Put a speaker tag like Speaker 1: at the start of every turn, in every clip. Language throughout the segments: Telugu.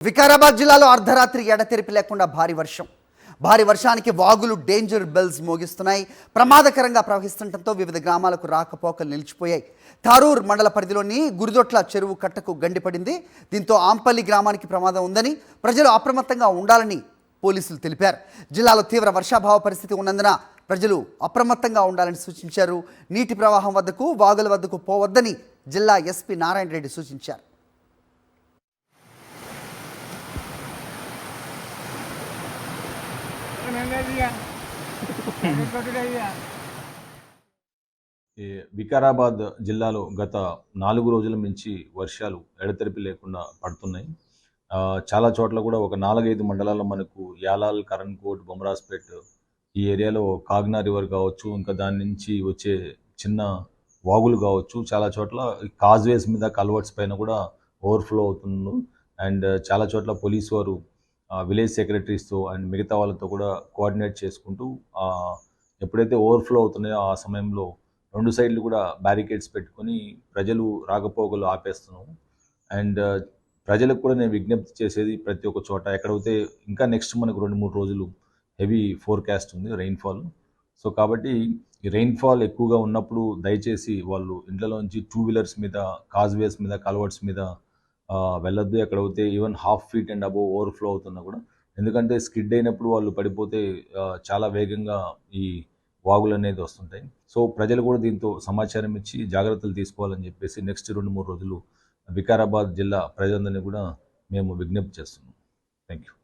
Speaker 1: వికారాబాద్ జిల్లాలో అర్ధరాత్రి ఎడతెరిపి లేకుండా భారీ వర్షానికి వాగులు డేంజర్ బెల్స్ మోగిస్తున్నాయి. ప్రమాదకరంగా ప్రవహిస్తుండటంతో వివిధ గ్రామాలకు రాకపోకలు నిలిచిపోయాయి. తారూర్ మండల పరిధిలోని గురిదొట్ల చెరువు కట్టకు గండిపడింది. దీంతో ఆంపల్లి గ్రామానికి ప్రమాదం ఉందని ప్రజలు అప్రమత్తంగా ఉండాలని పోలీసులు తెలిపారు. జిల్లాలో తీవ్ర వర్షాభావ పరిస్థితి ఉన్నందున ప్రజలు అప్రమత్తంగా ఉండాలని సూచించారు. నీటి ప్రవాహం వద్దకు వాగుల వద్దకు పోవద్దని జిల్లా ఎస్పీ నారాయణ రెడ్డి సూచించారు.
Speaker 2: వికారాబాద్ జిల్లాలో గత 4 రోజుల నుంచి వర్షాలు ఎడతెరిపి లేకుండా పడుతున్నాయి. చాలా చోట్ల కూడా ఒక 4-5 మండలాల్లో మనకు యాలాల్, కరణ్కోట్, బొమరాజ్పేట్ ఈ ఏరియాలో కాగ్నా రివర్ కావచ్చు, ఇంకా దాని నుంచి వచ్చే చిన్న వాగులు కావచ్చు, చాలా చోట్ల కాజ్వేస్ మీద కల్వర్ట్స్ పైన కూడా ఓవర్ఫ్లో అవుతుంది. అండ్ చాలా చోట్ల పోలీసు వారు విలేజ్ సెక్రటరీస్తో అండ్ మిగతా వాళ్ళతో కూడా కోఆర్డినేట్ చేసుకుంటూ ఎప్పుడైతే ఓవర్ఫ్లో అవుతున్నాయో ఆ సమయంలో 2 సైడ్లు కూడా బ్యారికేడ్స్ పెట్టుకొని ప్రజలు రాకపోకలు ఆపేస్తున్నాము. అండ్ ప్రజలకు కూడా నేను విజ్ఞప్తి చేసేది, ప్రతి ఒక్క చోట ఎక్కడైతే ఇంకా నెక్స్ట్ మనకు 2-3 రోజులు హెవీ ఫోర్కాస్ట్ ఉంది రెయిన్ఫాల్. సో కాబట్టి ఈ రెయిన్ఫాల్ ఎక్కువగా ఉన్నప్పుడు దయచేసి వాళ్ళు ఇంట్లోంచి 2 వీలర్స్ మీద, కాజ్వేస్ మీద, కల్వర్ట్స్ మీద వెళ్ళొద్దు. ఎక్కడైతే even 1/2 feet and above overflow అవుతున్నా కూడా, ఎందుకంటే స్కిడ్ అయినప్పుడు వాళ్ళు పడిపోతే చాలా వేగంగా ఈ వాగులు అనేది వస్తుంటాయి. సో ప్రజలు కూడా దీంతో సమాచారం ఇచ్చి జాగ్రత్తలు తీసుకోవాలని చెప్పేసి నెక్స్ట్ 2-3 రోజులు వికారాబాద్ జిల్లా ప్రజలందరినీ కూడా మేము విజ్ఞప్తి చేస్తున్నాం. Thank you.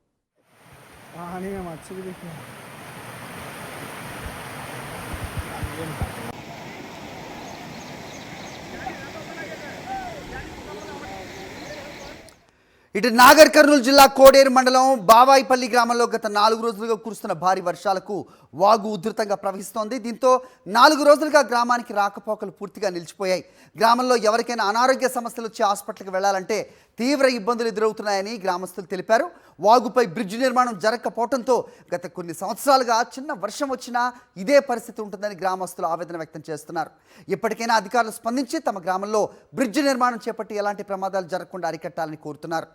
Speaker 1: ఇటు నాగర్ కర్నూలు జిల్లా కోడేరు మండలం బావాయిపల్లి గ్రామంలో గత 4 రోజులుగా కురుస్తున్న భారీ వర్షాలకు వాగు ఉధృతంగా ప్రవహిస్తోంది. దీంతో 4 రోజులుగా గ్రామానికి రాకపోకలు పూర్తిగా నిలిచిపోయాయి. గ్రామంలో ఎవరికైనా అనారోగ్య సమస్యలు వచ్చి హాస్పిటల్కి వెళ్లాలంటే తీవ్ర ఇబ్బందులు ఎదురవుతున్నాయని గ్రామస్తులు తెలిపారు. వాగుపై బ్రిడ్జ్ నిర్మాణం జరగకపోవడంతో గత కొన్ని సంవత్సరాలుగా చిన్న వర్షం వచ్చినా ఇదే పరిస్థితి ఉంటుందని గ్రామస్తులు ఆవేదన వ్యక్తం చేస్తున్నారు. ఇప్పటికైనా అధికారులు స్పందించి తమ గ్రామంలో బ్రిడ్జ్ నిర్మాణం చేపట్టి ఎలాంటి ప్రమాదాలు జరగకుండా అరికట్టాలని కోరుతున్నారు.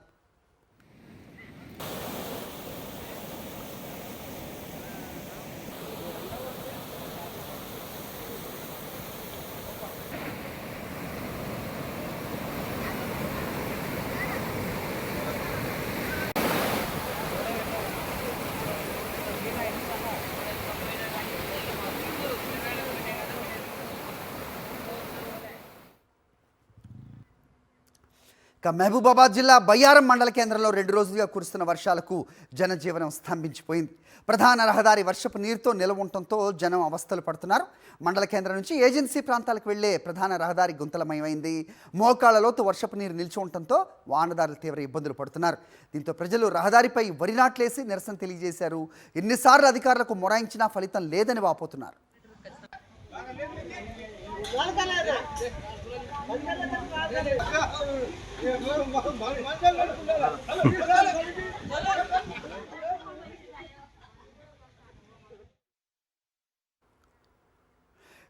Speaker 1: మహబూబాబాద్ జిల్లా బయ్యారం మండల కేంద్రంలో 2 రోజులుగా కురుస్తున్న వర్షాలకు జనజీవనం స్తంభించిపోయింది. ప్రధాన రహదారి వర్షపు నీరుతో నిలవ ఉండటంతో జనం అవస్థలు పడుతున్నారు. మండల కేంద్రం నుంచి ఏజెన్సీ ప్రాంతాలకు వెళ్లే ప్రధాన రహదారి గుంతలమయమైంది. మోకాళ్లలోతు వర్షపు నీరు నిలిచి ఉండటంతో వాహనదారులు తీవ్ర ఇబ్బందులు పడుతున్నారు. దీంతో ప్రజలు రహదారిపై వరి నాట్లేసి నిరసన తెలియజేశారు. ఎన్నిసార్లు అధికారులకు మొరాయించినా ఫలితం లేదని వాపోతున్నారు.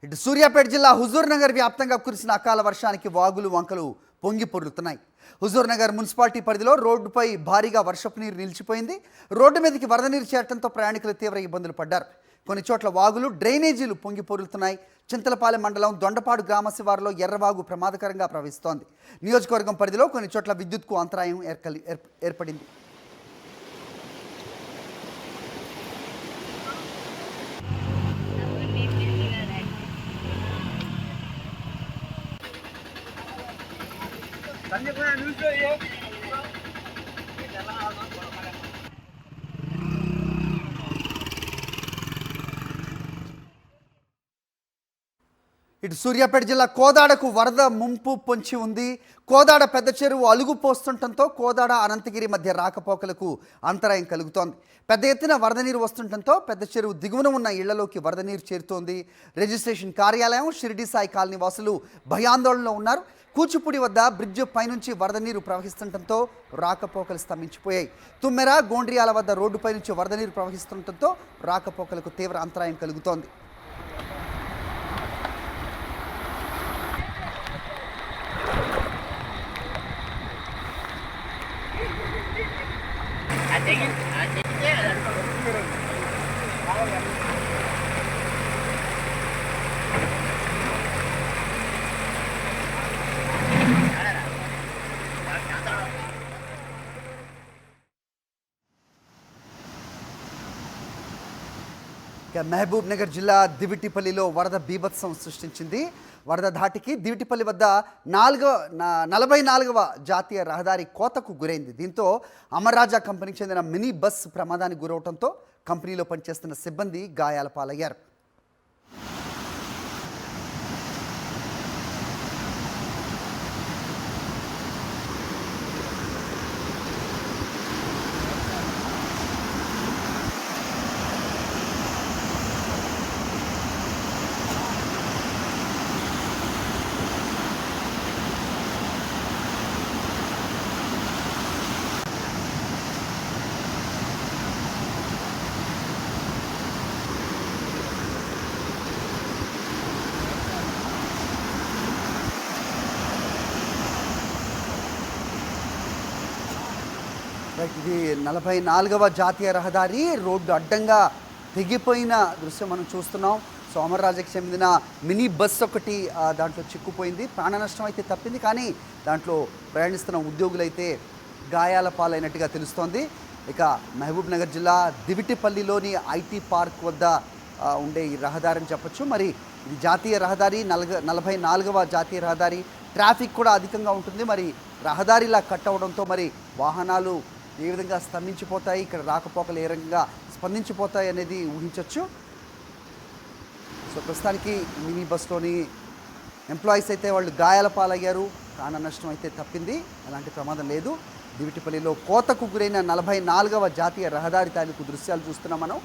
Speaker 1: ఇటు సూర్యాపేట జిల్లా హుజూర్ నగర్ వ్యాప్తంగా కురిసిన అకాల వర్షానికి వాగులు వంకలు పొంగి పొర్లుతున్నాయి. హుజూర్ నగర్ మున్సిపాలిటీ పరిధిలో రోడ్డుపై భారీగా వర్షపు నీరు నిలిచిపోయింది. రోడ్డు మీదకి వరద నీరు చేరడంతో ప్రయాణికులు తీవ్ర ఇబ్బందులు పడ్డారు. కొన్ని చోట్ల వాగులు, డ్రైనేజీలు పొంగి పొర్లుతున్నాయి. చింతలపాలెం మండలం దొండపాడు గ్రామ శివారులో ఎర్రవాగు ప్రమాదకరంగా ప్రవహిస్తోంది. నియోజకవర్గం పరిధిలో కొన్ని చోట్ల విద్యుత్కు అంతరాయం ఏర్పడింది. ఇటు సూర్యాపేట జిల్లా కోదాడకు వరద ముంపు పొంచి ఉంది. కోదాడ పెద్ద చెరువు అలుగు పోస్తుండటంతో కోదాడ అనంతగిరి మధ్య రాకపోకలకు అంతరాయం కలుగుతోంది. పెద్ద ఎత్తున వరద నీరు వస్తుండటంతో పెద్ద చెరువు దిగువన ఉన్న ఇళ్లలోకి వరద నీరు చేరుతోంది. రిజిస్ట్రేషన్ కార్యాలయం, షిరిడి సాయి కాలనీ వాసులు భయాందోళనలో ఉన్నారు. కూచిపూడి వద్ద బ్రిడ్జ్ పైనుంచి వరద నీరు ప్రవహిస్తుండటంతో రాకపోకలు స్తంభించిపోయాయి. తుమ్మెర, గోండ్రియాల వద్ద రోడ్డుపై నుంచి వరద నీరు ప్రవహిస్తుండటంతో రాకపోకలకు తీవ్ర అంతరాయం కలుగుతోంది. ఇక మహబూబ్ నగర్ జిల్లా దివిటిపల్లిలో వరద బీభత్సం సృష్టించింది. వరద ధాటికి దివిటిపల్లి వద్ద 44వ జాతీయ రహదారి కోతకు గురైంది. దీంతో అమర్రాజా కంపెనీకి చెందిన మినీ బస్ ప్రమాదానికి గురవడంతో కంపెనీలో పనిచేస్తున్న సిబ్బంది గాయాల పాలయ్యారు. ఇది 44వ జాతీయ రహదారి రోడ్డు అడ్డంగా తెగిపోయిన దృశ్యం మనం చూస్తున్నాం. సో అమర్రాజాకి చెందిన మినీ బస్ ఒకటి దాంట్లో చిక్కుపోయింది. ప్రాణ నష్టం అయితే తప్పింది, కానీ దాంట్లో ప్రయాణిస్తున్న ఉద్యోగులు అయితే గాయాల పాలైనట్టుగా తెలుస్తోంది. ఇక మహబూబ్ నగర్ జిల్లా దివిటిపల్లిలోని ఐటీ పార్క్ వద్ద ఉండే ఈ రహదారి అని చెప్పొచ్చు. మరి ఇది జాతీయ రహదారి, 44వ జాతీయ రహదారి. ట్రాఫిక్ కూడా అధికంగా ఉంటుంది. మరి రహదారి ఇలా కట్ అవడంతో మరి వాహనాలు ఏ విధంగా స్తంభించిపోతాయి, ఇక్కడ రాకపోకలు ఏ రకంగా స్పందించిపోతాయి అనేది ఊహించవచ్చు. సో ప్రస్తుతానికి మినీ బస్లోని ఎంప్లాయీస్ అయితే వాళ్ళు గాయాల పాలయ్యారు. ప్రాణ నష్టం అయితే తప్పింది, ఎలాంటి ప్రమాదం లేదు. దివిటిపల్లిలో కోతకు గురైన 44వ జాతీయ రహదారి తాలూకు దృశ్యాలు చూస్తున్నాం మనం.